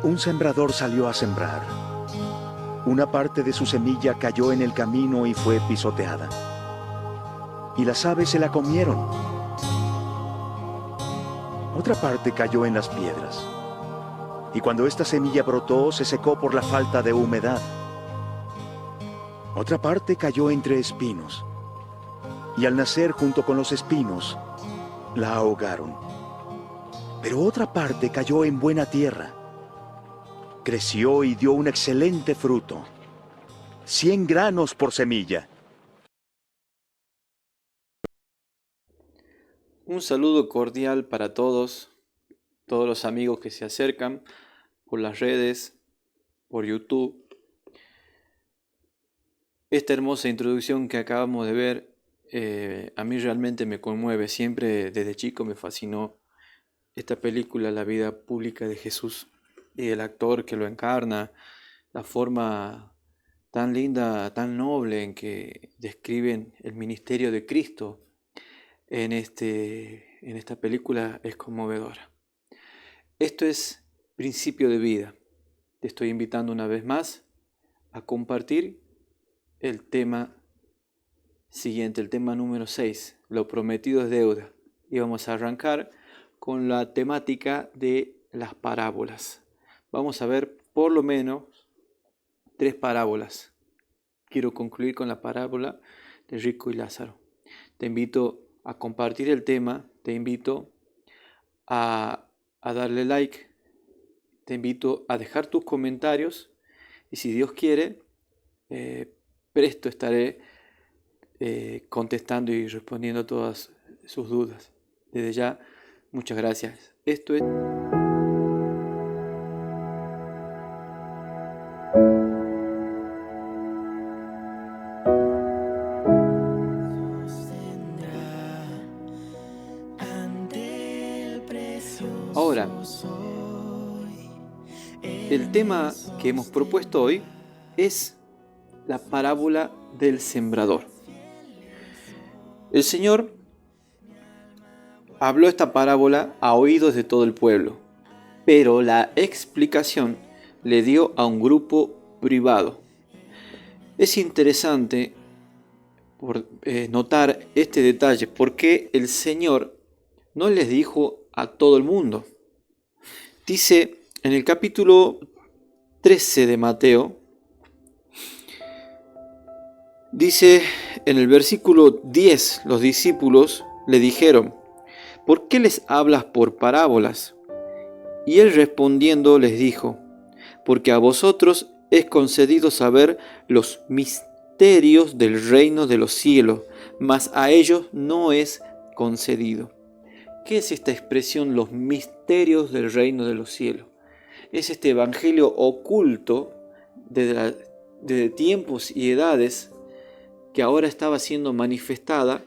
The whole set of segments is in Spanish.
Un sembrador salió a sembrar. Una parte de su semilla cayó en el camino y fue pisoteada. Y las aves se la comieron. Otra parte cayó en las piedras. Y cuando esta semilla brotó, se secó por la falta de humedad. Otra parte cayó entre espinos. Y al nacer junto con los espinos, la ahogaron. Pero otra parte cayó en buena tierra. Creció y dio un excelente fruto. 100 granos por semilla. Un saludo cordial para todos los amigos que se acercan por las redes, por YouTube. Esta hermosa introducción que acabamos de ver, a mí realmente me conmueve. Siempre desde chico me fascinó esta película, La vida pública de Jesús, y el actor que lo encarna, la forma tan linda, tan noble en que describen el ministerio de Cristo en esta película es conmovedora. Esto es Principio de Vida. Te estoy invitando una vez más a compartir el tema siguiente, el tema número 6, lo prometido es deuda. Y vamos a arrancar con la temática de las parábolas. Vamos a ver por lo menos 3 parábolas. Quiero concluir con la parábola de Rico y Lázaro. Te invito a compartir el tema, te invito a darle like, te invito a dejar tus comentarios y si Dios quiere, presto estaré contestando y respondiendo a todas sus dudas. Desde ya, muchas gracias. Esto es... Ahora, el tema que hemos propuesto hoy es la parábola del sembrador. El Señor habló esta parábola a oídos de todo el pueblo, pero la explicación le dio a un grupo privado. Es interesante notar este detalle, porque el Señor no les dijo a todo el mundo. Dice en el capítulo 13 de Mateo, dice en el versículo 10, los discípulos le dijeron: ¿por qué les hablas por parábolas? Y él respondiendo les dijo: porque a vosotros es concedido saber los misterios del reino de los cielos, mas a ellos no es concedido. ¿Qué es esta expresión, los misterios del reino de los cielos? Es este evangelio oculto desde tiempos y edades que ahora estaba siendo manifestado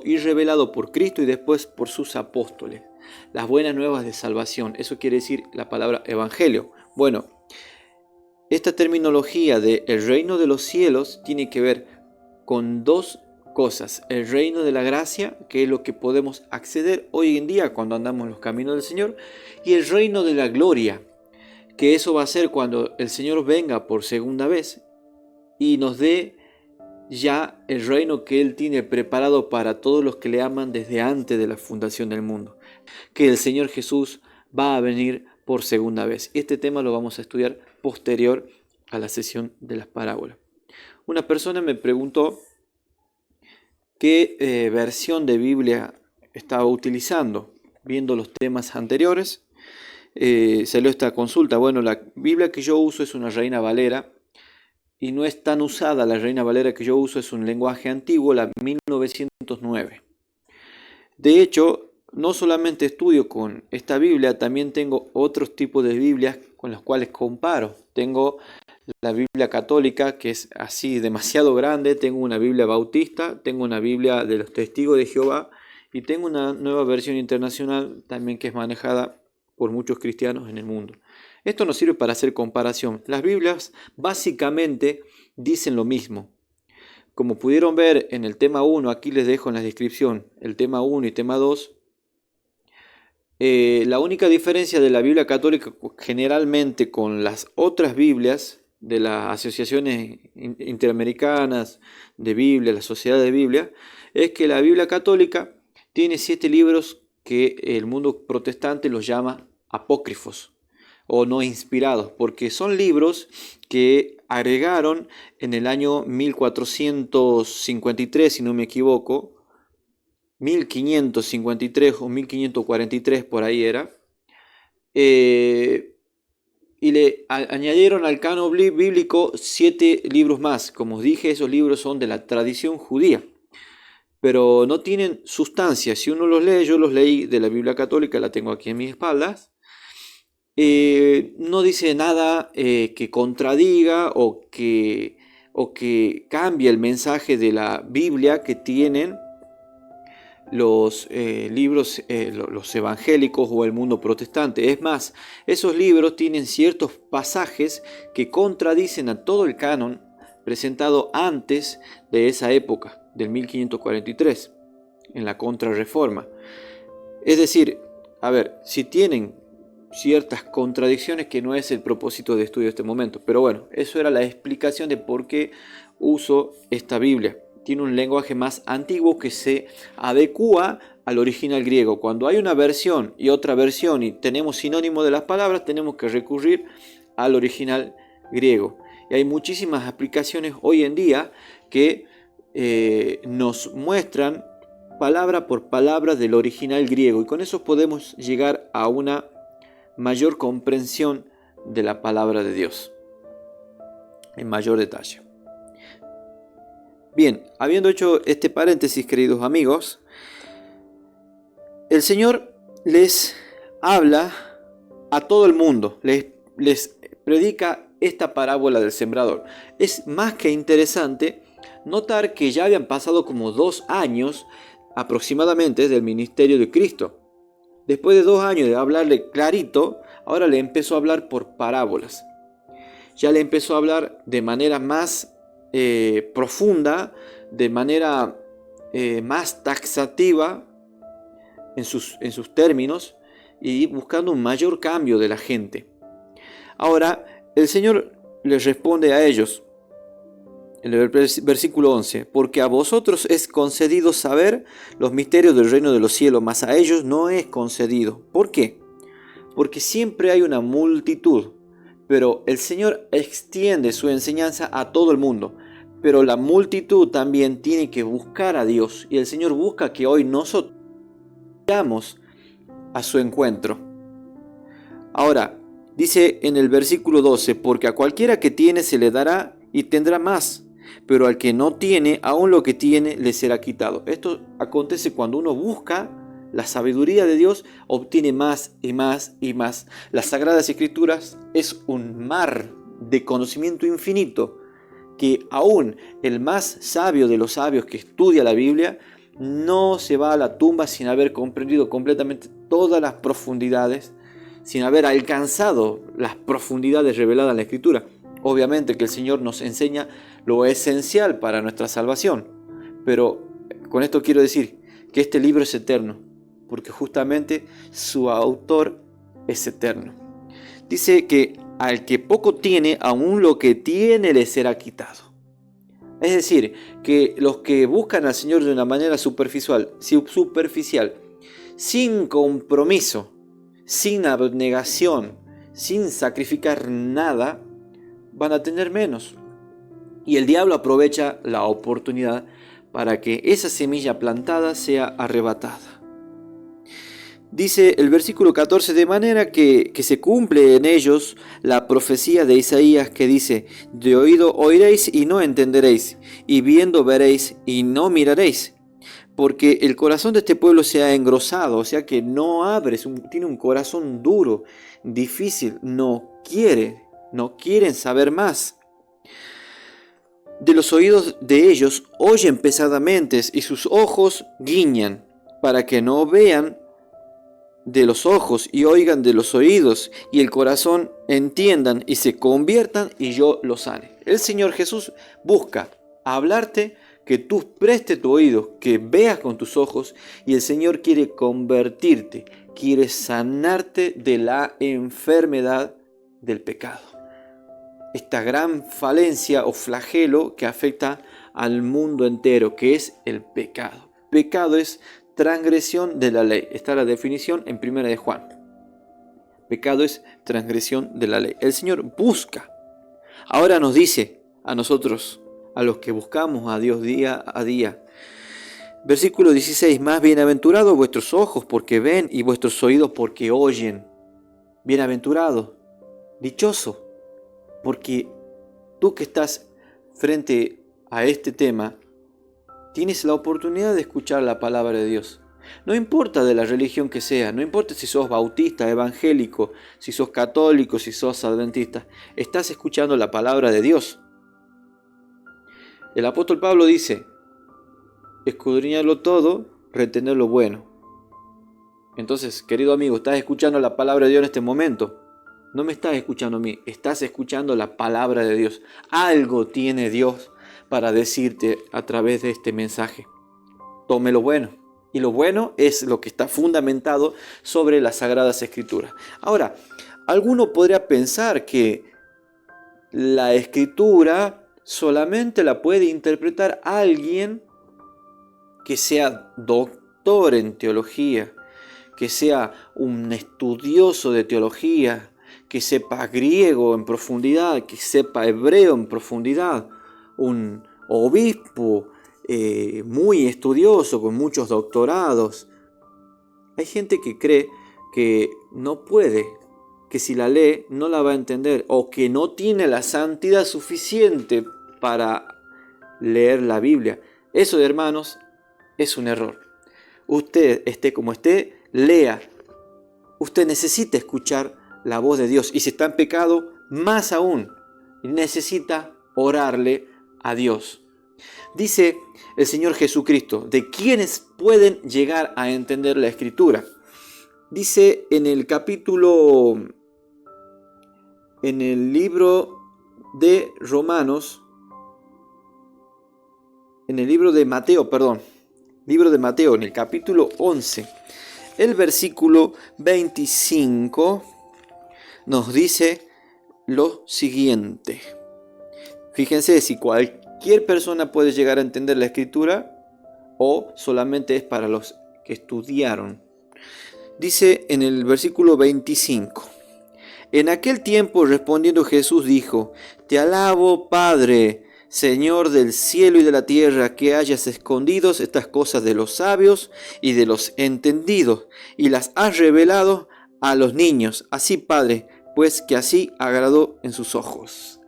y revelado por Cristo y después por sus apóstoles. Las buenas nuevas de salvación, eso quiere decir la palabra evangelio. Bueno, esta terminología de el reino de los cielos tiene que ver con dos cosas: el reino de la gracia, que es lo que podemos acceder hoy en día cuando andamos en los caminos del Señor, y el reino de la gloria, que eso va a ser cuando el Señor venga por segunda vez y nos dé ya el reino que Él tiene preparado para todos los que le aman desde antes de la fundación del mundo, que el Señor Jesús va a venir por segunda vez. Este tema lo vamos a estudiar posterior a la sesión de las parábolas. Una persona me preguntó qué versión de Biblia estaba utilizando, viendo los temas anteriores. Salió esta consulta. Bueno, la Biblia que yo uso es una Reina Valera, y no es tan usada. La Reina Valera que yo uso es un lenguaje antiguo, la 1909. De hecho, no solamente estudio con esta Biblia, también tengo otros tipos de Biblias con las cuales comparo. Tengo la Biblia católica, que es así demasiado grande, tengo una Biblia bautista, tengo una Biblia de los Testigos de Jehová y tengo una nueva versión internacional también que es manejada por muchos cristianos en el mundo. Esto nos sirve para hacer comparación. Las Biblias básicamente dicen lo mismo. Como pudieron ver en el tema 1, aquí les dejo en la descripción el tema 1 y tema 2, La única diferencia de la Biblia católica generalmente con las otras Biblias de las asociaciones interamericanas de Biblia, la Sociedad de Biblia, es que la Biblia católica tiene 7 libros que el mundo protestante los llama apócrifos o no inspirados, porque son libros que agregaron en el año 1453, si no me equivoco, 1553 o 1543 por ahí era, y le añadieron al canon bíblico 7 libros más. Como os dije, esos libros son de la tradición judía, pero no tienen sustancia. Si uno los lee, yo los leí de la Biblia católica, la tengo aquí en mis espaldas, no dice nada que contradiga o que cambie el mensaje de la Biblia que tienen los libros, los evangélicos o el mundo protestante. Es más, esos libros tienen ciertos pasajes que contradicen a todo el canon presentado antes de esa época, del 1543, en la Contrarreforma. Es decir, a ver, si tienen ciertas contradicciones, que no es el propósito de estudio de este momento, pero bueno, eso era la explicación de por qué uso esta Biblia. Tiene un lenguaje más antiguo que se adecua al original griego. Cuando hay una versión y otra versión y tenemos sinónimo de las palabras, tenemos que recurrir al original griego. Y hay muchísimas aplicaciones hoy en día que nos muestran palabra por palabra del original griego, y con eso podemos llegar a una mayor comprensión de la palabra de Dios en mayor detalle. Bien, habiendo hecho este paréntesis, queridos amigos, el Señor les habla a todo el mundo, les predica esta parábola del sembrador. Es más que interesante notar que ya habían pasado como 2 años aproximadamente del ministerio de Cristo. Después de 2 años de hablarle clarito, ahora le empezó a hablar por parábolas. Ya le empezó a hablar de manera más profunda, de manera más taxativa en sus términos, y buscando un mayor cambio de la gente. Ahora, el Señor les responde a ellos en el versículo 11: porque a vosotros es concedido saber los misterios del reino de los cielos, mas a ellos no es concedido. ¿Por qué? Porque siempre hay una multitud, pero el Señor extiende su enseñanza a todo el mundo. Pero la multitud también tiene que buscar a Dios, y el Señor busca que hoy nosotros vayamos a su encuentro. Ahora, dice en el versículo 12: porque a cualquiera que tiene se le dará y tendrá más, pero al que no tiene, aún lo que tiene le será quitado. Esto acontece cuando uno busca la sabiduría de Dios, obtiene más y más y más. Las Sagradas Escrituras es un mar de conocimiento infinito, que aún el más sabio de los sabios que estudia la Biblia no se va a la tumba sin haber comprendido completamente todas las profundidades, sin haber alcanzado las profundidades reveladas en la Escritura. Obviamente que el Señor nos enseña lo esencial para nuestra salvación, pero con esto quiero decir que este libro es eterno, porque justamente su autor es eterno. Dice que al que poco tiene, aún lo que tiene le será quitado. Es decir, que los que buscan al Señor de una manera superficial, sin compromiso, sin abnegación, sin sacrificar nada, van a tener menos. Y el diablo aprovecha la oportunidad para que esa semilla plantada sea arrebatada. Dice el versículo 14: de manera que se cumple en ellos la profecía de Isaías que dice: de oído oiréis y no entenderéis, y viendo veréis y no miraréis. Porque el corazón de este pueblo se ha engrosado, o sea que no abre, tiene un corazón duro, difícil, no quieren saber más. De los oídos de ellos oyen pesadamente, y sus ojos guiñan, para que no vean de los ojos y oigan de los oídos, y el corazón entiendan y se conviertan, y yo los sane. El Señor Jesús busca hablarte, que tú prestes tu oído, que veas con tus ojos, y el Señor quiere convertirte, quiere sanarte de la enfermedad del pecado. Esta gran falencia o flagelo que afecta al mundo entero, que es el pecado. Pecado es transgresión de la ley. Está la definición en 1 de Juan. Pecado es transgresión de la ley. El Señor busca. Ahora nos dice a nosotros, a los que buscamos a Dios día a día. Versículo 16. Más bienaventurados vuestros ojos porque ven y vuestros oídos porque oyen. Bienaventurado, dichoso, porque tú que estás frente a este tema, tienes la oportunidad de escuchar la palabra de Dios. No importa de la religión que sea, no importa si sos bautista, evangélico, si sos católico, si sos adventista, estás escuchando la palabra de Dios. El apóstol Pablo dice, escudriñarlo todo, retener lo bueno. Entonces, querido amigo, estás escuchando la palabra de Dios en este momento. No me estás escuchando a mí, estás escuchando la palabra de Dios. Algo tiene Dios para decirte a través de este mensaje. Tome lo bueno. Y lo bueno es lo que está fundamentado sobre las Sagradas Escrituras. Ahora, alguno podría pensar que la Escritura solamente la puede interpretar alguien que sea doctor en teología, que sea un estudioso de teología, que sepa griego en profundidad, que sepa hebreo en profundidad, un obispo muy estudioso, con muchos doctorados. Hay gente que cree que no puede, que si la lee no la va a entender, o que no tiene la santidad suficiente para leer la Biblia. Eso, hermanos, es un error. Usted, esté como esté, lea. Usted necesita escuchar la voz de Dios. Y si está en pecado, más aún, necesita orarle a Dios. Dice el Señor Jesucristo, de quienes pueden llegar a entender la Escritura. Dice en el capítulo, en el libro de Romanos, en el libro de Mateo, en el capítulo 11, el versículo 25 nos dice lo siguiente. Fíjense si cualquier persona puede llegar a entender la Escritura o solamente es para los que estudiaron. Dice en el versículo 25. En aquel tiempo respondiendo Jesús dijo, te alabo, Padre, Señor del cielo y de la tierra, que hayas escondido estas cosas de los sabios y de los entendidos, y las has revelado a los niños. Así, Padre, pues que así agradó en sus ojos.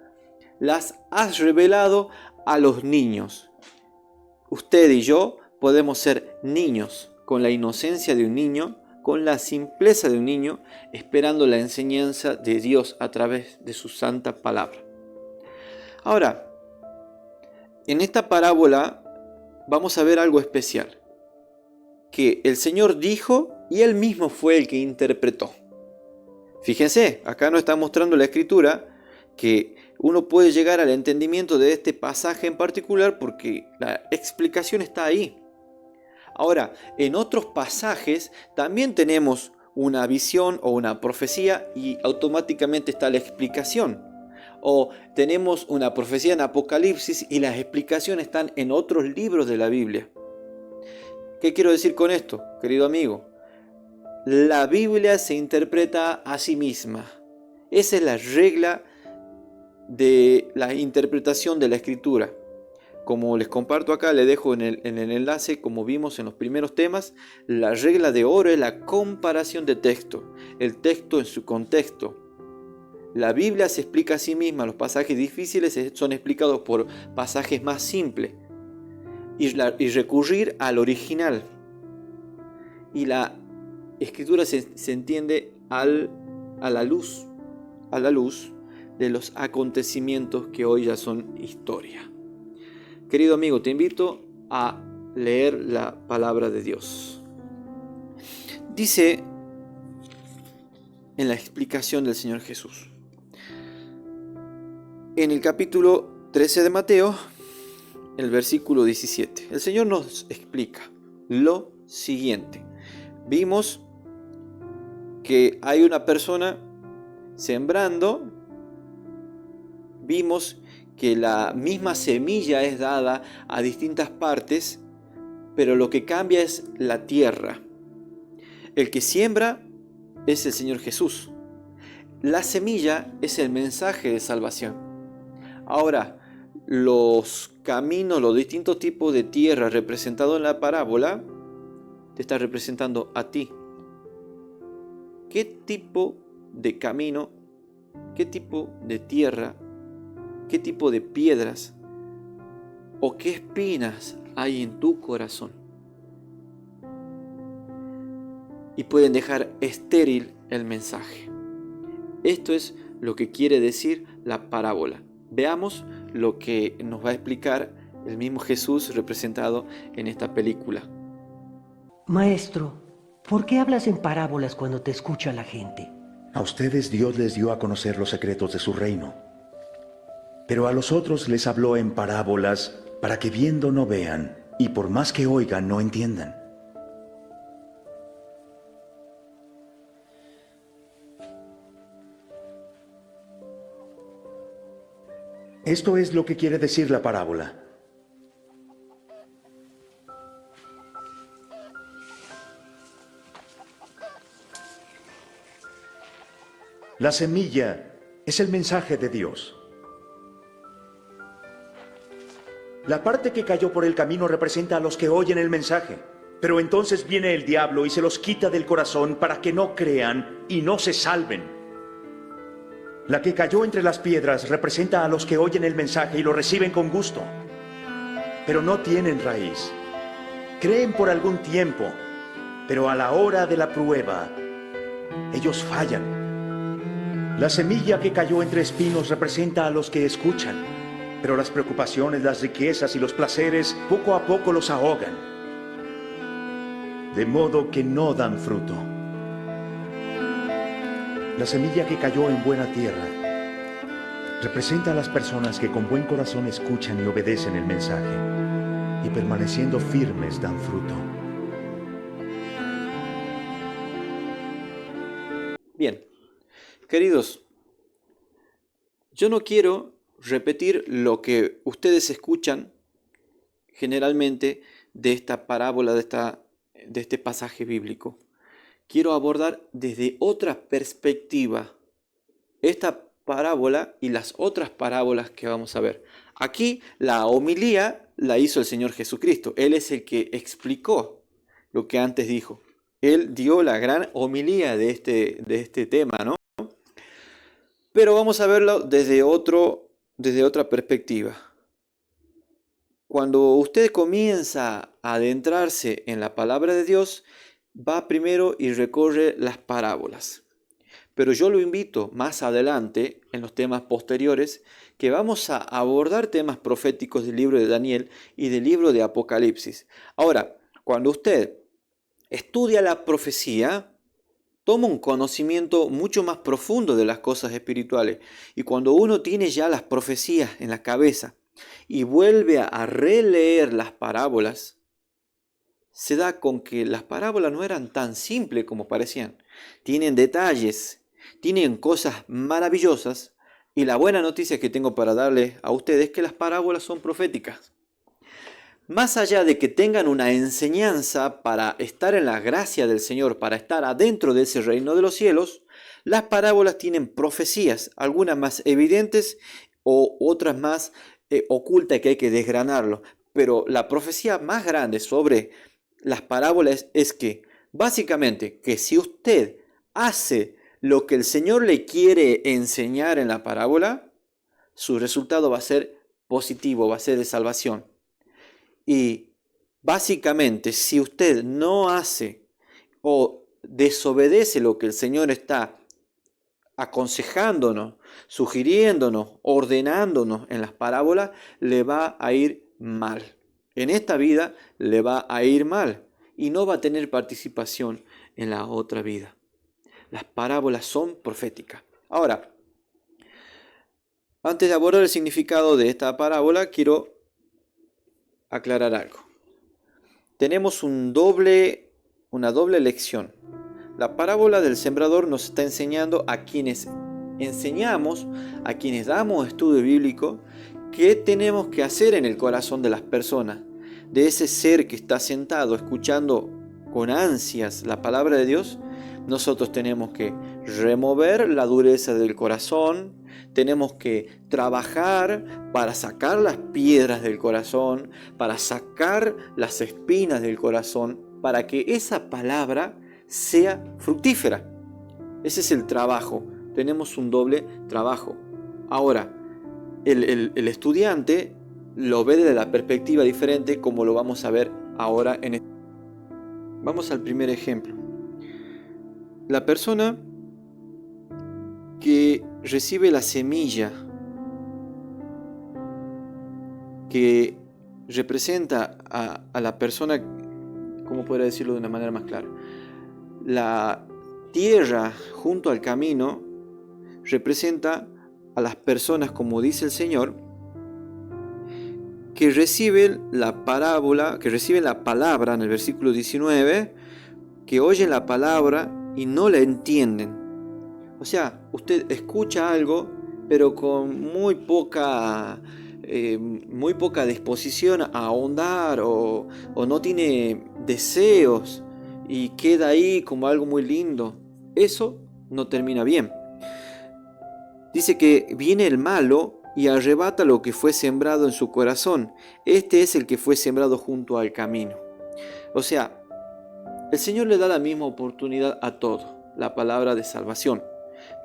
Las has revelado a los niños. Usted y yo podemos ser niños, con la inocencia de un niño, con la simpleza de un niño, esperando la enseñanza de Dios a través de su santa palabra. Ahora, en esta parábola vamos a ver algo especial, que el Señor dijo y Él mismo fue el que interpretó. Fíjense, acá nos está mostrando la Escritura que uno puede llegar al entendimiento de este pasaje en particular porque la explicación está ahí. Ahora, en otros pasajes también tenemos una visión o una profecía y automáticamente está la explicación. O tenemos una profecía en Apocalipsis y las explicaciones están en otros libros de la Biblia. ¿Qué quiero decir con esto, querido amigo? La Biblia se interpreta a sí misma. Esa es la regla de la interpretación de la Escritura. Como les comparto acá, le dejo en el enlace, como vimos en los primeros temas, la regla de oro es la comparación de texto, el texto en su contexto. La Biblia se explica a sí misma, los pasajes difíciles son explicados por pasajes más simples y recurrir al original. Y la Escritura se entiende a la luz de los acontecimientos que hoy ya son historia. Querido amigo, te invito a leer la palabra de Dios. Dice en la explicación del Señor Jesús, en el capítulo 13 de Mateo, el versículo 17, el Señor nos explica lo siguiente. Vimos que hay una persona sembrando. Vimos que la misma semilla es dada a distintas partes, pero lo que cambia es la tierra. El que siembra es el Señor Jesús. La semilla es el mensaje de salvación. Ahora, los caminos, los distintos tipos de tierra representados en la parábola, te está representando a ti. ¿Qué tipo de camino, qué tipo de tierra, qué tipo de piedras o qué espinas hay en tu corazón? Y pueden dejar estéril el mensaje. Esto es lo que quiere decir la parábola. Veamos lo que nos va a explicar el mismo Jesús representado en esta película. Maestro, ¿por qué hablas en parábolas cuando te escucha la gente? A ustedes Dios les dio a conocer los secretos de su reino, pero a los otros les habló en parábolas para que viendo no vean y por más que oigan no entiendan. Esto es lo que quiere decir la parábola. La semilla es el mensaje de Dios. La parte que cayó por el camino representa a los que oyen el mensaje, pero entonces viene el diablo y se los quita del corazón para que no crean y no se salven. La que cayó entre las piedras representa a los que oyen el mensaje y lo reciben con gusto, pero no tienen raíz. Creen por algún tiempo, pero a la hora de la prueba, ellos fallan. La semilla que cayó entre espinos representa a los que escuchan, pero las preocupaciones, las riquezas y los placeres poco a poco los ahogan, de modo que no dan fruto. La semilla que cayó en buena tierra representa a las personas que con buen corazón escuchan y obedecen el mensaje y permaneciendo firmes dan fruto. Bien, queridos, yo no quiero repetir lo que ustedes escuchan generalmente de esta parábola, de este pasaje bíblico. Quiero abordar desde otra perspectiva esta parábola y las otras parábolas que vamos a ver. Aquí la homilía la hizo el Señor Jesucristo. Él es el que explicó lo que antes dijo. Él dio la gran homilía de este tema, ¿no? Pero vamos a verlo desde otra perspectiva. Cuando usted comienza a adentrarse en la palabra de Dios, va primero y recorre las parábolas. Pero yo lo invito más adelante, en los temas posteriores, que vamos a abordar temas proféticos del libro de Daniel y del libro de Apocalipsis. Ahora, cuando usted estudia la profecía, toma un conocimiento mucho más profundo de las cosas espirituales. Y cuando uno tiene ya las profecías en la cabeza y vuelve a releer las parábolas, se da con que las parábolas no eran tan simples como parecían. Tienen detalles, tienen cosas maravillosas, y la buena noticia que tengo para darles a ustedes es que las parábolas son proféticas. Más allá de que tengan una enseñanza para estar en la gracia del Señor, para estar adentro de ese reino de los cielos, las parábolas tienen profecías, algunas más evidentes o otras más ocultas que hay que desgranarlo. Pero la profecía más grande sobre las parábolas es que, básicamente, que si usted hace lo que el Señor le quiere enseñar en la parábola, su resultado va a ser positivo, va a ser de salvación. Y básicamente, si usted no hace o desobedece lo que el Señor está aconsejándonos, sugiriéndonos, ordenándonos en las parábolas, le va a ir mal. En esta vida le va a ir mal y no va a tener participación en la otra vida. Las parábolas son proféticas. Ahora, antes de abordar el significado de esta parábola, quiero aclarar algo. Tenemos una doble lección. La parábola del sembrador nos está enseñando a quienes enseñamos, a quienes damos estudio bíblico, qué tenemos que hacer en el corazón de las personas, de ese ser que está sentado escuchando con ansias la palabra de Dios. Nosotros tenemos que remover la dureza del corazón, tenemos que trabajar para sacar las piedras del corazón, para sacar las espinas del corazón, para que esa palabra sea fructífera. Ese es el trabajo. Tenemos un doble trabajo. Ahora, el estudiante lo ve desde la perspectiva diferente, como lo vamos a ver ahora. Vamos al primer ejemplo. La persona que recibe la semilla, que representa a la persona, ¿cómo podría decirlo de una manera más clara? La tierra junto al camino representa a las personas, como dice el Señor, que reciben la parábola, que reciben la palabra en el versículo 19, que oyen la palabra y no la entienden. O sea, usted escucha algo, pero con muy poca disposición a ahondar o no tiene deseos y queda ahí como algo muy lindo. Eso no termina bien. Dice que viene el malo y arrebata lo que fue sembrado en su corazón. Este es el que fue sembrado junto al camino. O sea, el Señor le da la misma oportunidad a todo, la palabra de salvación.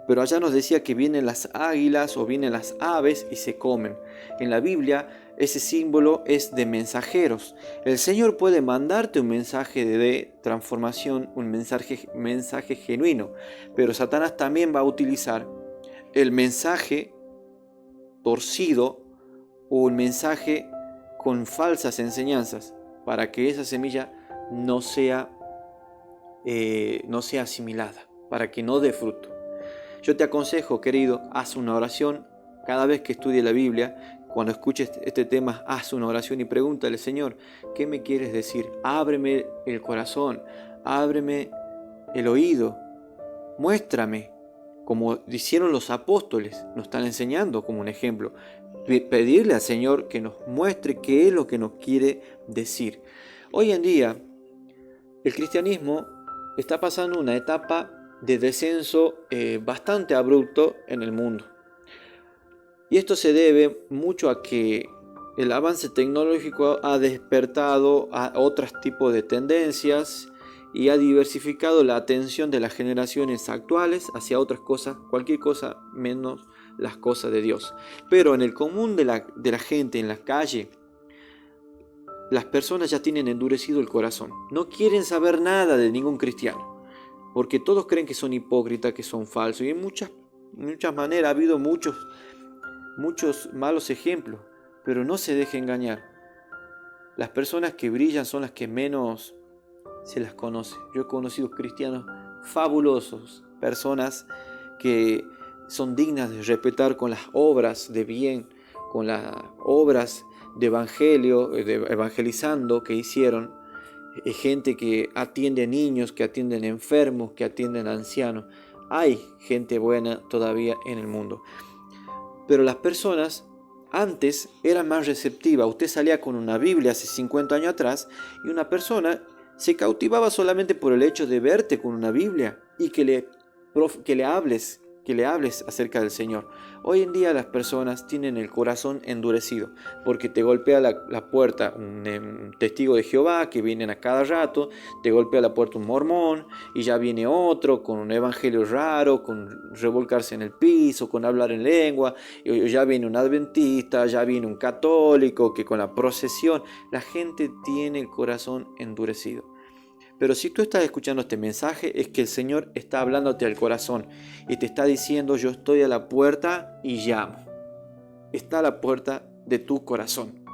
Pero allá nos decía que vienen las águilas o vienen las aves y se comen. En la Biblia ese símbolo es de mensajeros. El Señor puede mandarte un mensaje de transformación, un mensaje genuino. Pero Satanás también va a utilizar el mensaje torcido o un mensaje con falsas enseñanzas para que esa semilla no sea asimilada, para que no dé fruto. Yo te aconsejo, querido, haz una oración cada vez que estudie la Biblia. Cuando escuches este tema, haz una oración y pregúntale: Señor, ¿qué me quieres decir? Ábreme el corazón, ábreme el oído, muéstrame, como hicieron los apóstoles, nos están enseñando como un ejemplo. Pedirle al Señor que nos muestre qué es lo que nos quiere decir. Hoy en día, el cristianismo está pasando una etapa de descenso bastante abrupto en el mundo. Y esto se debe mucho a que el avance tecnológico ha despertado a otros tipos de tendencias y ha diversificado la atención de las generaciones actuales hacia otras cosas, cualquier cosa menos las cosas de Dios. Pero en el común de la gente en la calle, las personas ya tienen endurecido el corazón. No quieren saber nada de ningún cristiano, porque todos creen que son hipócritas, que son falsos. Y en muchas maneras ha habido muchos malos ejemplos, pero no se deje engañar. Las personas que brillan son las que menos se las conoce. Yo he conocido cristianos fabulosos, personas que son dignas de respetar con las obras de bien, con las obras de evangelio, de evangelizando que hicieron. Gente que atiende a niños, que atienden a enfermos, que atienden a ancianos. Hay gente buena todavía en el mundo. Pero las personas antes eran más receptivas. Usted salía con una Biblia hace 50 años atrás y una persona se cautivaba solamente por el hecho de verte con una Biblia y que le hables acerca del Señor. Hoy en día las personas tienen el corazón endurecido porque te golpea la puerta un testigo de Jehová que vienen a cada rato, te golpea la puerta un mormón y ya viene otro con un evangelio raro, con revolcarse en el piso, con hablar en lengua, y ya viene un adventista, ya viene un católico que con la procesión. La gente tiene el corazón endurecido. Pero si tú estás escuchando este mensaje, es que el Señor está hablándote al corazón y te está diciendo: yo estoy a la puerta y llamo. Está a la puerta de tu corazón.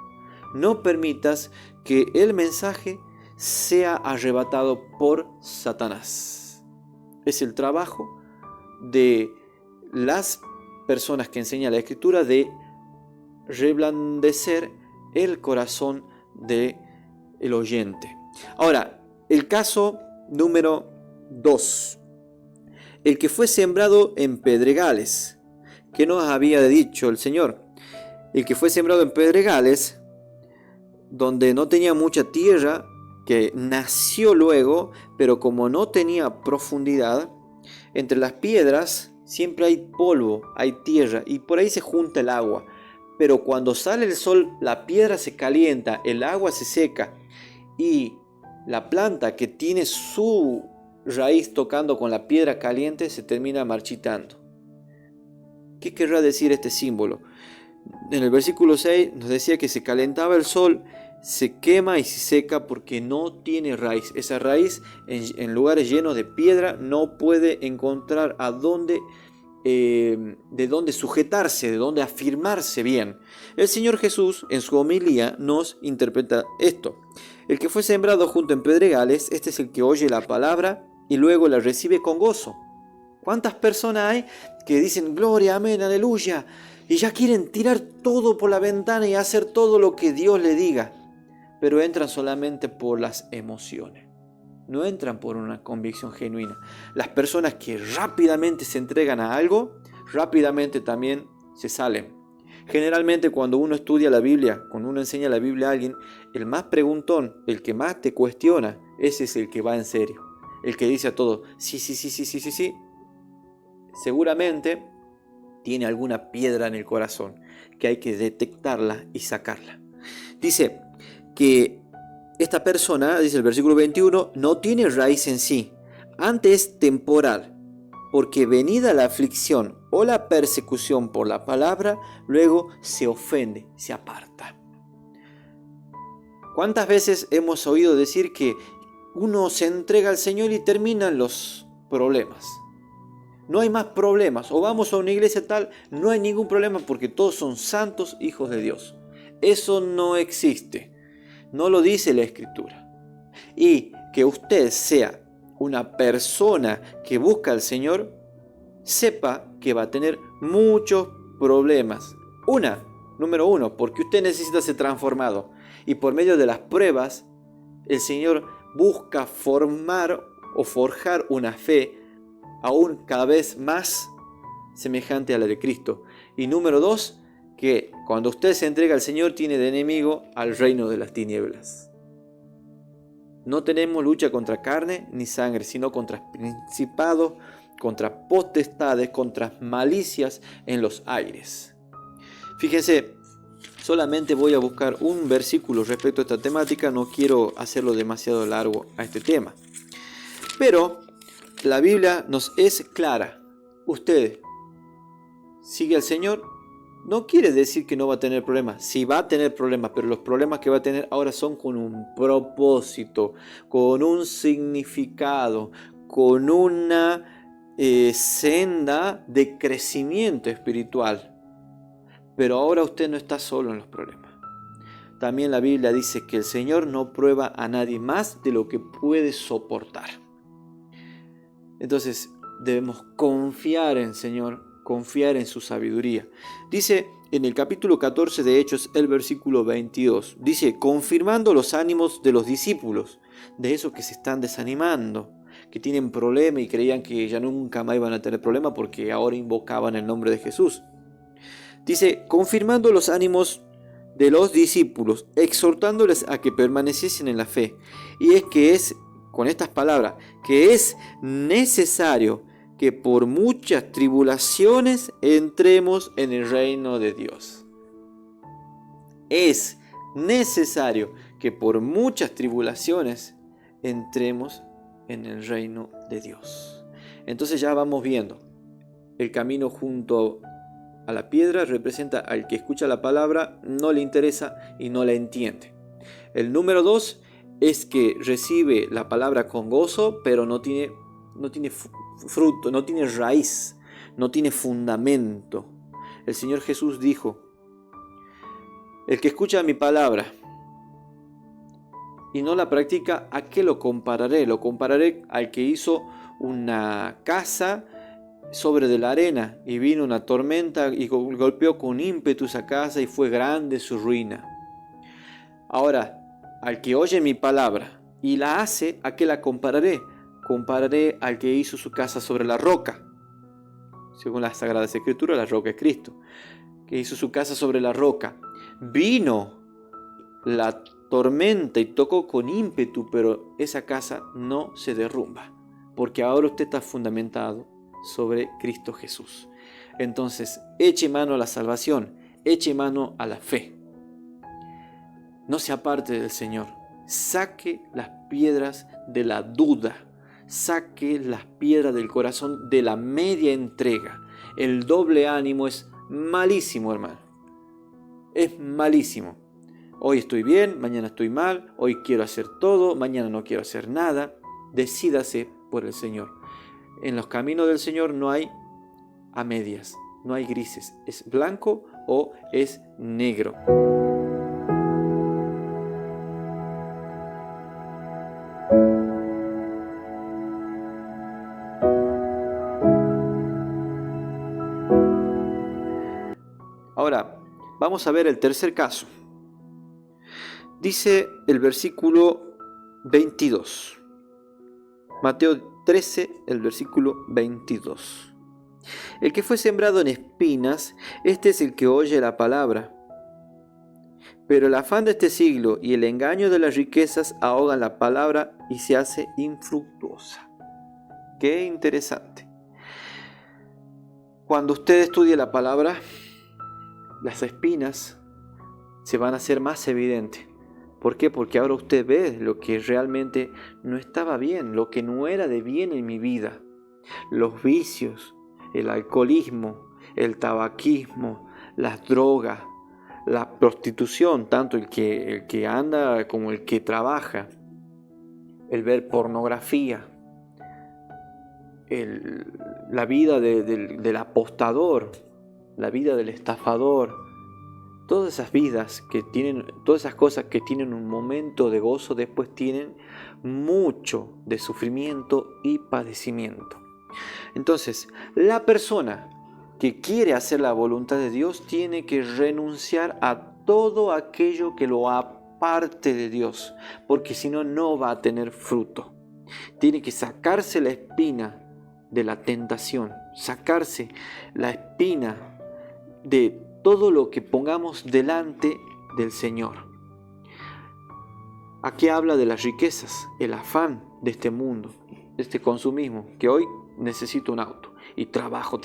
No permitas que el mensaje sea arrebatado por Satanás. Es el trabajo de las personas que enseñan la Escritura de reblandecer el corazón del oyente. Ahora, el caso número 2. El que fue sembrado en pedregales. ¿Qué nos había dicho el Señor? El que fue sembrado en pedregales, donde no tenía mucha tierra, que nació luego, pero como no tenía profundidad, entre las piedras siempre hay polvo, hay tierra, y por ahí se junta el agua. Pero cuando sale el sol, la piedra se calienta, el agua se seca, y la planta que tiene su raíz tocando con la piedra caliente se termina marchitando. ¿Qué querrá decir este símbolo? En el versículo 6 nos decía que se calentaba el sol, se quema y se seca porque no tiene raíz. Esa raíz en lugares llenos de piedra no puede encontrar de dónde sujetarse, de dónde afirmarse bien. El Señor Jesús en su homilía nos interpreta esto. El que fue sembrado junto en pedregales, este es el que oye la palabra y luego la recibe con gozo. ¿Cuántas personas hay que dicen gloria, amén, aleluya? Y ya quieren tirar todo por la ventana y hacer todo lo que Dios le diga. Pero entran solamente por las emociones. No entran por una convicción genuina. Las personas que rápidamente se entregan a algo, rápidamente también se salen. Generalmente cuando uno estudia la Biblia, cuando uno enseña la Biblia a alguien, el más preguntón, el que más te cuestiona, ese es el que va en serio. El que dice a todo, sí. Seguramente tiene alguna piedra en el corazón que hay que detectarla y sacarla. Dice que esta persona, dice el versículo 21, no tiene raíz en sí, antes es temporal, porque venida la aflicción o la persecución por la palabra, luego se ofende, se aparta. ¿Cuántas veces hemos oído decir que uno se entrega al Señor y terminan los problemas? No hay más problemas. O vamos a una iglesia tal, no hay ningún problema porque todos son santos hijos de Dios. Eso no existe. No lo dice la Escritura. Y que usted sea una persona que busca al Señor, sepa que va a tener muchos problemas. Número uno, porque usted necesita ser transformado. Y por medio de las pruebas, el Señor busca formar o forjar una fe aún cada vez más semejante a la de Cristo. Y número 2, que cuando usted se entrega al Señor tiene de enemigo al reino de las tinieblas. No tenemos lucha contra carne ni sangre, sino contra principados, contra potestades, contra malicias en los aires. Fíjense, solamente voy a buscar un versículo respecto a esta temática, no quiero hacerlo demasiado largo a este tema. Pero la Biblia nos es clara. Usted sigue al Señor, no quiere decir que no va a tener problemas. Sí va a tener problemas, pero los problemas que va a tener ahora son con un propósito, con un significado, con una senda de crecimiento espiritual. Pero ahora usted no está solo en los problemas. También la Biblia dice que el Señor no prueba a nadie más de lo que puede soportar. Entonces debemos confiar en el Señor, confiar en su sabiduría. Dice en el capítulo 14 de Hechos, el versículo 22, dice, confirmando los ánimos de los discípulos, de esos que se están desanimando, que tienen problema y creían que ya nunca más iban a tener problema porque ahora invocaban el nombre de Jesús. Dice, confirmando los ánimos de los discípulos, exhortándoles a que permaneciesen en la fe. Y es que con estas palabras, que es necesario que por muchas tribulaciones entremos en el reino de Dios. Es necesario que por muchas tribulaciones entremos en el reino de Dios. Entonces ya vamos viendo. El camino junto a la piedra representa al que escucha la palabra, no le interesa y no la entiende. El número 2 es que recibe la palabra con gozo, pero no tiene fruto, no tiene raíz, no tiene fundamento. El Señor Jesús dijo, el que escucha mi palabra y no la practica, ¿a qué lo compararé? Lo compararé al que hizo una casa sobre de la arena y vino una tormenta y golpeó con ímpetu esa casa y fue grande su ruina. Ahora, al que oye mi palabra y la hace, ¿a qué la compararé? compararé al que hizo su casa sobre la roca. Según las Sagradas Escrituras, la roca es Cristo. Que hizo su casa sobre la roca. Vino la tormenta y tocó con ímpetu, pero esa casa no se derrumba, porque ahora usted está fundamentado sobre Cristo Jesús. Entonces, eche mano a la salvación, eche mano a la fe. No se aparte del Señor. Saque las piedras de la duda. Saque las piedras del corazón de la media entrega. El doble ánimo es malísimo, hermano. Es malísimo. Hoy estoy bien, mañana estoy mal. Hoy quiero hacer todo, mañana no quiero hacer nada. Decídase por el Señor. En los caminos del Señor no hay a medias, no hay grises. Es blanco o es negro. Ahora, vamos a ver el tercer caso. Dice el versículo 22. Mateo 13, el versículo 22. El que fue sembrado en espinas, este es el que oye la palabra. Pero el afán de este siglo y el engaño de las riquezas ahogan la palabra y se hace infructuosa. Qué interesante. Cuando usted estudie la palabra, las espinas se van a hacer más evidentes. ¿Por qué? Porque ahora usted ve lo que realmente no estaba bien, lo que no era de bien en mi vida. Los vicios, el alcoholismo, el tabaquismo, las drogas, la prostitución, tanto el que anda como el que trabaja, el ver pornografía, la vida del apostador, la vida del estafador, todas esas vidas que tienen, todas esas cosas que tienen un momento de gozo, después tienen mucho de sufrimiento y padecimiento. Entonces, la persona que quiere hacer la voluntad de Dios tiene que renunciar a todo aquello que lo aparte de Dios, porque si no, no va a tener fruto. Tiene que sacarse la espina de la tentación, sacarse la espina de todo lo que pongamos delante del Señor. Aquí habla de las riquezas, el afán de este mundo, de este consumismo, que hoy necesito un auto y trabajo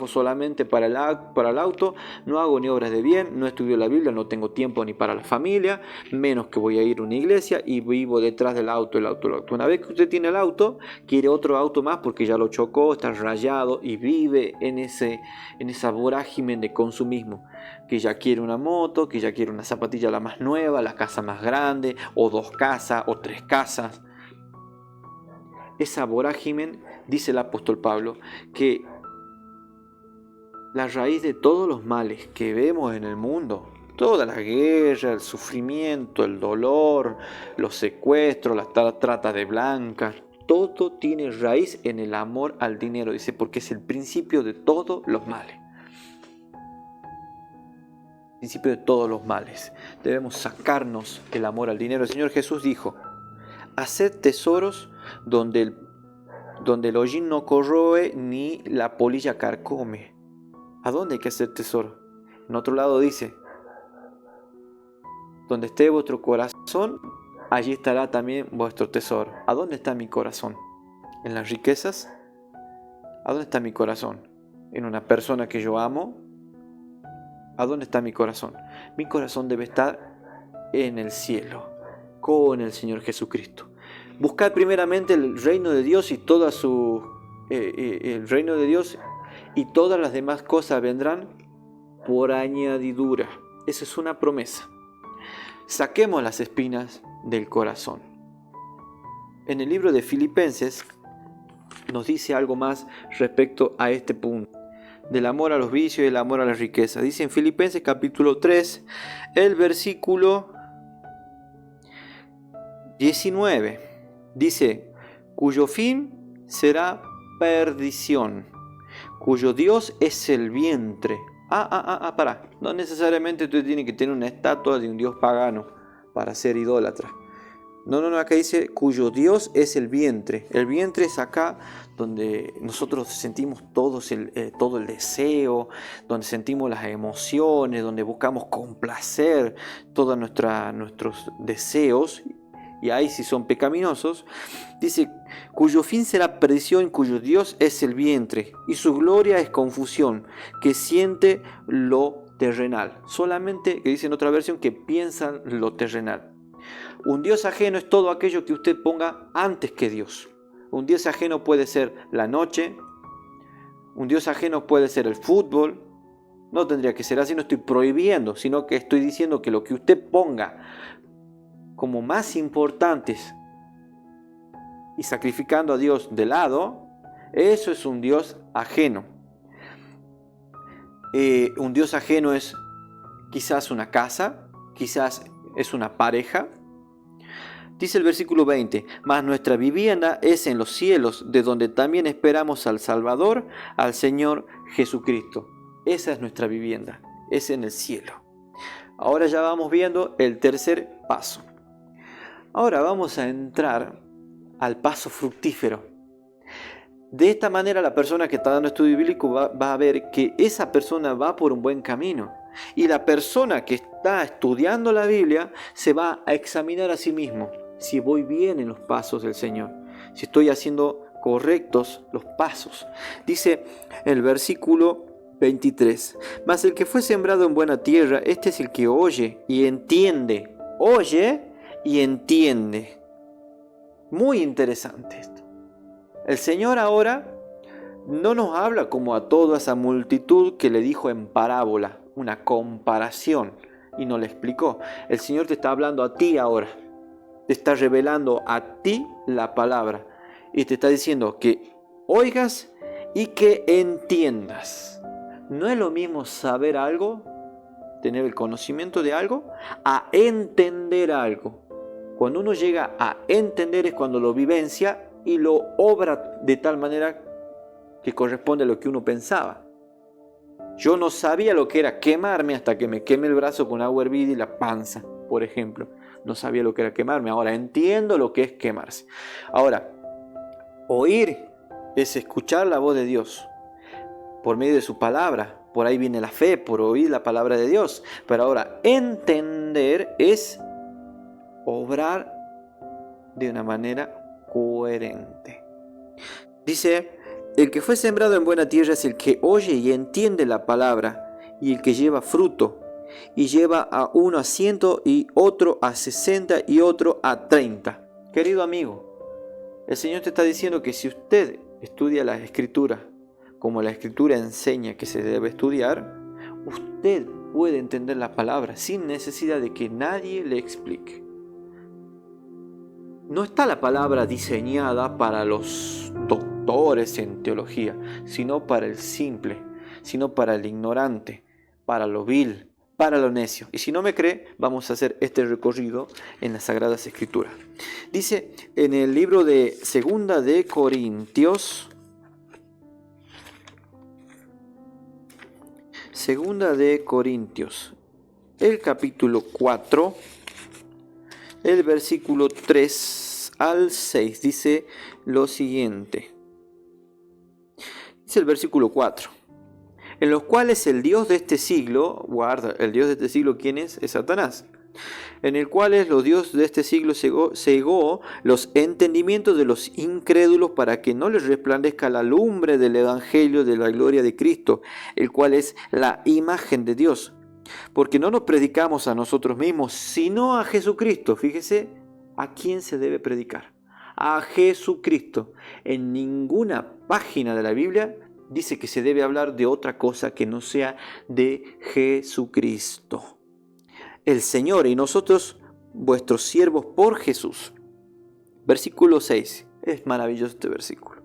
solamente para el auto, no hago ni obras de bien, no estudio la Biblia, no tengo tiempo ni para la familia, menos que voy a ir a una iglesia y vivo detrás del auto. Una vez que usted tiene el auto, quiere otro auto más porque ya lo chocó, está rayado y vive en esa vorágine de consumismo, que ya quiere una moto, que ya quiere una zapatilla la más nueva, la casa más grande, o 2 casas, o 3 casas. Esa vorágine, dice el apóstol Pablo, que la raíz de todos los males que vemos en el mundo, toda la guerra, el sufrimiento, el dolor, los secuestros, la trata de blancas, todo tiene raíz en el amor al dinero, dice, porque es el principio de todos los males. Principio de todos los males. Debemos sacarnos el amor al dinero. El Señor Jesús dijo: haced tesoros donde el hollín no corroe ni la polilla carcome. ¿A dónde hay que hacer tesoro? En otro lado dice: donde esté vuestro corazón, allí estará también vuestro tesoro. ¿A dónde está mi corazón? ¿En las riquezas? ¿A dónde está mi corazón? ¿En una persona que yo amo? ¿A dónde está mi corazón? Mi corazón debe estar en el cielo, con el Señor Jesucristo. Buscad primeramente el reino de Dios y el reino de Dios, y todas las demás cosas vendrán por añadidura. Esa es una promesa. Saquemos las espinas del corazón. En el libro de Filipenses nos dice algo más respecto a este punto, del amor a los vicios y el amor a las riquezas. Dice en Filipenses capítulo 3, el versículo 19. Dice: cuyo fin será perdición, cuyo Dios es el vientre. Pará. No necesariamente usted tiene que tener una estatua de un dios pagano para ser idólatra. No, acá dice cuyo Dios es el vientre. El vientre es acá donde nosotros sentimos todo el deseo, donde sentimos las emociones, donde buscamos complacer todos nuestros deseos. Y ahí si son pecaminosos, dice, cuyo fin será perdición, cuyo Dios es el vientre, y su gloria es confusión, que siente lo terrenal. Solamente, que dice en otra versión, que piensan lo terrenal. Un Dios ajeno es todo aquello que usted ponga antes que Dios. Un Dios ajeno puede ser la noche, un Dios ajeno puede ser el fútbol. No tendría que ser así, no estoy prohibiendo, sino que estoy diciendo que lo que usted ponga como más importantes y sacrificando a Dios de lado, eso es un Dios ajeno. Un Dios ajeno es quizás una casa, quizás es una pareja. Dice el versículo 20, mas nuestra vivienda es en los cielos, de donde también esperamos al Salvador, al Señor Jesucristo. Esa es nuestra vivienda, es en el cielo. Ahora ya vamos viendo el tercer paso. Ahora vamos a entrar al paso fructífero. De esta manera la persona que está dando estudio bíblico va a ver que esa persona va por un buen camino. Y la persona que está estudiando la Biblia se va a examinar a sí mismo. Si voy bien en los pasos del Señor. Si estoy haciendo correctos los pasos. Dice el versículo 23. Mas el que fue sembrado en buena tierra, este es el que oye y entiende. Oye y entiende. Muy interesante esto. El Señor ahora no nos habla como a toda esa multitud que le dijo en parábola, una comparación, y no le explicó. El Señor te está hablando a ti ahora. Te está revelando a ti la palabra. Y te está diciendo que oigas y que entiendas. No es lo mismo saber algo, tener el conocimiento de algo, a entender algo. Cuando uno llega a entender es cuando lo vivencia y lo obra de tal manera que corresponde a lo que uno pensaba. Yo no sabía lo que era quemarme hasta que me quemé el brazo con agua hervida y la panza, por ejemplo. No sabía lo que era quemarme. Ahora entiendo lo que es quemarse. Ahora, oír es escuchar la voz de Dios por medio de su palabra. Por ahí viene la fe, por oír la palabra de Dios. Pero ahora, entender es obrar de una manera coherente. Dice, el que fue sembrado en buena tierra es el que oye y entiende la palabra, y el que lleva fruto, y lleva a uno a 100 y otro a 60 y otro a 30. Querido amigo, el Señor te está diciendo que si usted estudia la Escritura como la Escritura enseña que se debe estudiar, usted puede entender la palabra sin necesidad de que nadie le explique. No está la palabra diseñada para los doctores en teología, sino para el simple, sino para el ignorante, para lo vil, para lo necio. Y si no me cree, vamos a hacer este recorrido en las Sagradas Escrituras. Dice en el libro de Segunda de Corintios, el capítulo 4, el versículo 3 al 6, dice lo siguiente. Dice el versículo 4. En los cuales el Dios de este siglo, guarda, el Dios de este siglo, ¿quién es? Es Satanás. En el cual los Dios de este siglo cegó los entendimientos de los incrédulos para que no les resplandezca la lumbre del evangelio de la gloria de Cristo, el cual es la imagen de Dios. Porque no nos predicamos a nosotros mismos, sino a Jesucristo. Fíjese, ¿a quién se debe predicar? A Jesucristo. En ninguna página de la Biblia dice que se debe hablar de otra cosa que no sea de Jesucristo. El Señor y nosotros, vuestros siervos por Jesús. Versículo 6. Es maravilloso este versículo.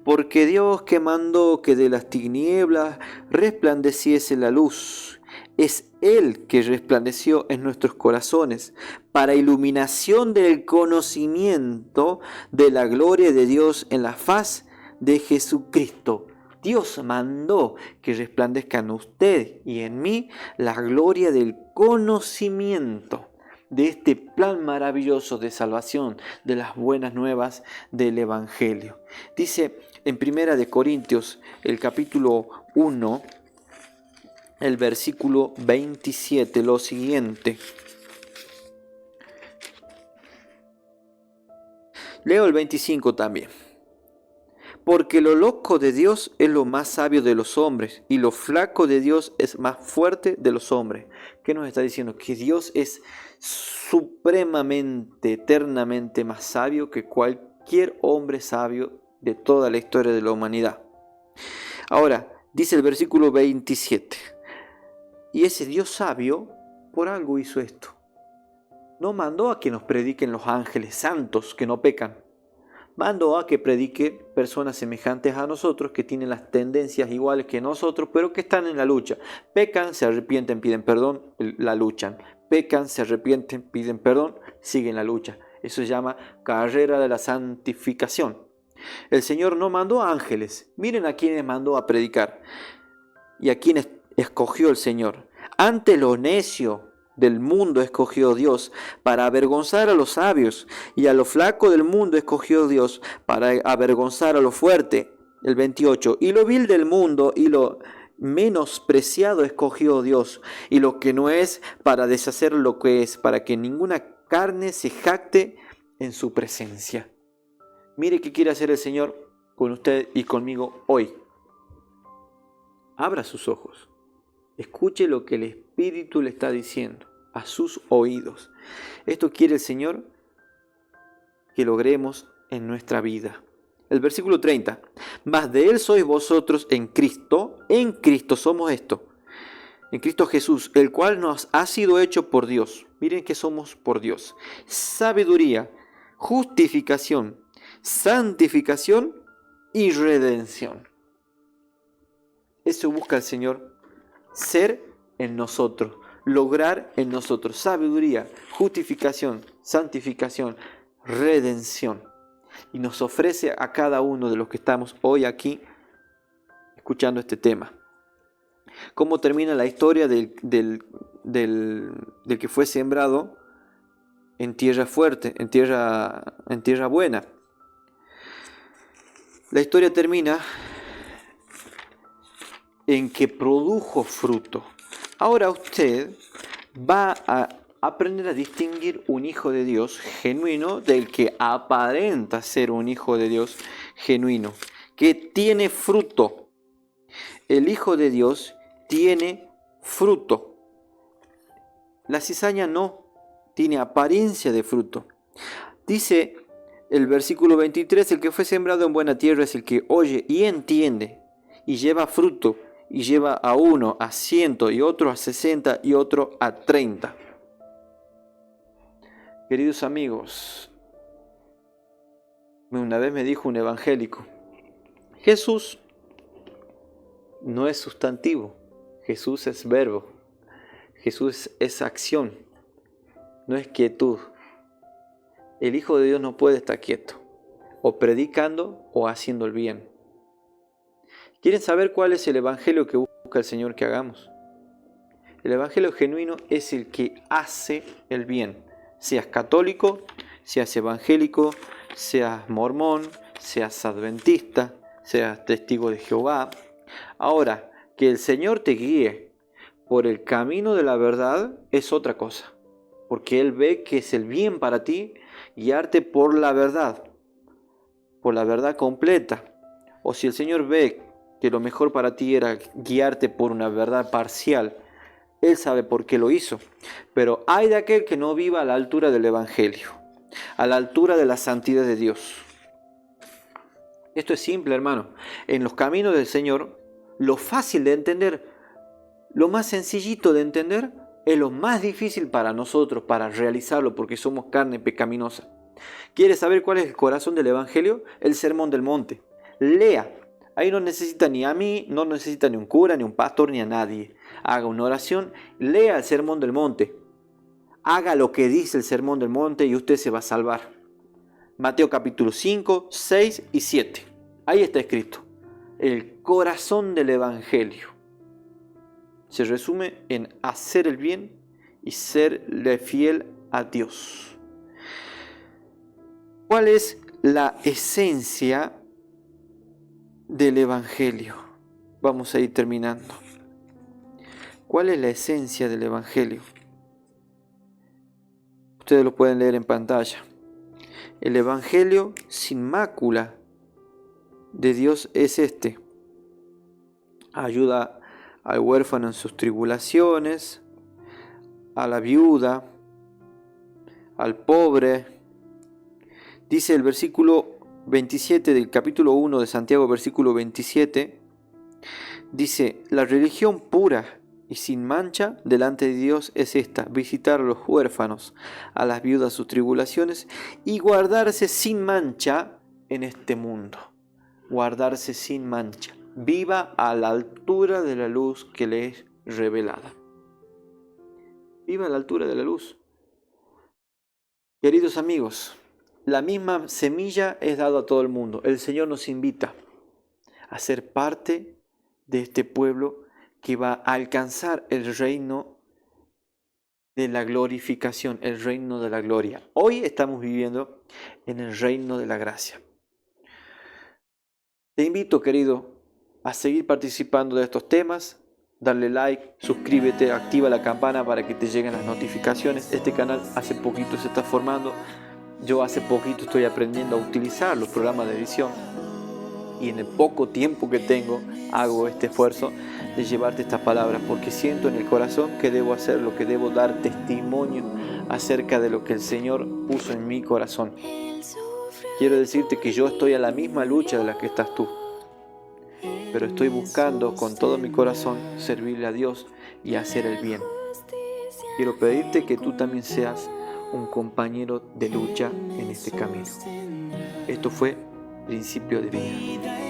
Porque Dios que mandó que de las tinieblas resplandeciese la luz, es Él que resplandeció en nuestros corazones para iluminación del conocimiento de la gloria de Dios en la faz de Jesucristo. Dios mandó que resplandezca en usted y en mí la gloria del conocimiento de este plan maravilloso de salvación, de las buenas nuevas del Evangelio. Dice en 1 Corintios, el capítulo 1, el versículo 27, lo siguiente. Leo el 25 también. Porque lo loco de Dios es lo más sabio de los hombres, y lo flaco de Dios es más fuerte de los hombres. ¿Qué nos está diciendo? Que Dios es supremamente, eternamente más sabio que cualquier hombre sabio de toda la historia de la humanidad. Ahora, dice el versículo 27. Y ese Dios sabio, por algo hizo esto. No mandó a que nos prediquen los ángeles santos que no pecan. Mandó a que predique personas semejantes a nosotros, que tienen las tendencias iguales que nosotros, pero que están en la lucha. Pecan, se arrepienten, piden perdón, la luchan. Pecan, se arrepienten, piden perdón, siguen la lucha. Eso se llama carrera de la santificación. El Señor no mandó ángeles. Miren a quienes mandó a predicar y a quienes escogió el Señor. Ante lo necio del mundo escogió Dios para avergonzar a los sabios, y a lo flaco del mundo escogió Dios para avergonzar a lo fuerte. El 28. Y lo vil del mundo y lo menospreciado escogió Dios, y lo que no es, para deshacer lo que es, para que ninguna carne se jacte en su presencia. Mire qué quiere hacer el Señor con usted y conmigo hoy. Abra sus ojos. Escuche lo que el Espíritu le está diciendo a sus oídos. Esto quiere el Señor que logremos en nuestra vida. El versículo 30. Mas de Él sois vosotros en Cristo somos esto. En Cristo Jesús, el cual nos ha sido hecho por Dios. Miren que somos por Dios. Sabiduría, justificación, santificación y redención. Eso busca el Señor. Ser en nosotros, lograr en nosotros sabiduría, justificación, santificación, redención. Y nos ofrece a cada uno de los que estamos hoy aquí escuchando este tema. ¿Cómo termina la historia del que fue sembrado en tierra fuerte, en tierra buena? La historia termina en que produjo fruto. Ahora usted va a aprender a distinguir un hijo de Dios genuino del que aparenta ser un hijo de Dios genuino, que tiene fruto. El hijo de Dios tiene fruto. La cizaña no tiene apariencia de fruto. Dice el versículo 23, el que fue sembrado en buena tierra es el que oye y entiende y lleva fruto, y lleva a uno a 100 y otro a 60 y otro a 30. Queridos amigos, una vez me dijo un evangélico, Jesús no es sustantivo, Jesús es verbo, Jesús es acción, no es quietud. El Hijo de Dios no puede estar quieto, o predicando o haciendo el bien. ¿Quieren saber cuál es el evangelio que busca el Señor que hagamos? El evangelio genuino es el que hace el bien. Seas católico, seas evangélico, seas mormón, seas adventista, seas testigo de Jehová. Ahora, que el Señor te guíe por el camino de la verdad es otra cosa. Porque Él ve que es el bien para ti guiarte por la verdad completa. O si el Señor ve que lo mejor para ti era guiarte por una verdad parcial, Él sabe por qué lo hizo. Pero hay de aquel que no viva a la altura del Evangelio, a la altura de la santidad de Dios. Esto es simple, hermano. En los caminos del Señor, lo fácil de entender, lo más sencillito de entender, es lo más difícil para nosotros, para realizarlo, porque somos carne pecaminosa. ¿Quieres saber cuál es el corazón del Evangelio? El Sermón del Monte. Lea. Ahí no necesita ni a mí, no necesita ni un cura, ni un pastor, ni a nadie. Haga una oración, lea el Sermón del Monte. Haga lo que dice el Sermón del Monte y usted se va a salvar. Mateo capítulo 5, 6 y 7. Ahí está escrito. El corazón del Evangelio se resume en hacer el bien y serle fiel a Dios. ¿Cuál es la esencia del Evangelio? Vamos a ir terminando. ¿Cuál es la esencia del Evangelio? Ustedes lo pueden leer en pantalla. El Evangelio sin mácula de Dios es este. Ayuda al huérfano en sus tribulaciones, a la viuda, al pobre. Dice el versículo 27 del capítulo 1 de Santiago, versículo 27, dice: la religión pura y sin mancha delante de Dios es esta: visitar a los huérfanos, a las viudas sus tribulaciones, y guardarse sin mancha en este mundo. Guardarse sin mancha. Viva a la altura de la luz que le es revelada. Viva a la altura de la luz. Queridos amigos, la misma semilla es dada a todo el mundo. El Señor nos invita a ser parte de este pueblo que va a alcanzar el reino de la glorificación, el reino de la gloria. Hoy estamos viviendo en el reino de la gracia. Te invito, querido, a seguir participando de estos temas. Darle like, suscríbete, activa la campana para que te lleguen las notificaciones. Este canal hace poquito se está formando. Yo hace poquito estoy aprendiendo a utilizar los programas de edición. Y en el poco tiempo que tengo, hago este esfuerzo de llevarte estas palabras, porque siento en el corazón que debo hacerlo, que debo dar testimonio acerca de lo que el Señor puso en mi corazón. Quiero decirte que yo estoy a la misma lucha de la que estás tú, pero estoy buscando con todo mi corazón servirle a Dios y hacer el bien. Quiero pedirte que tú también seas un compañero de lucha en este camino. Esto fue Principio de Vida.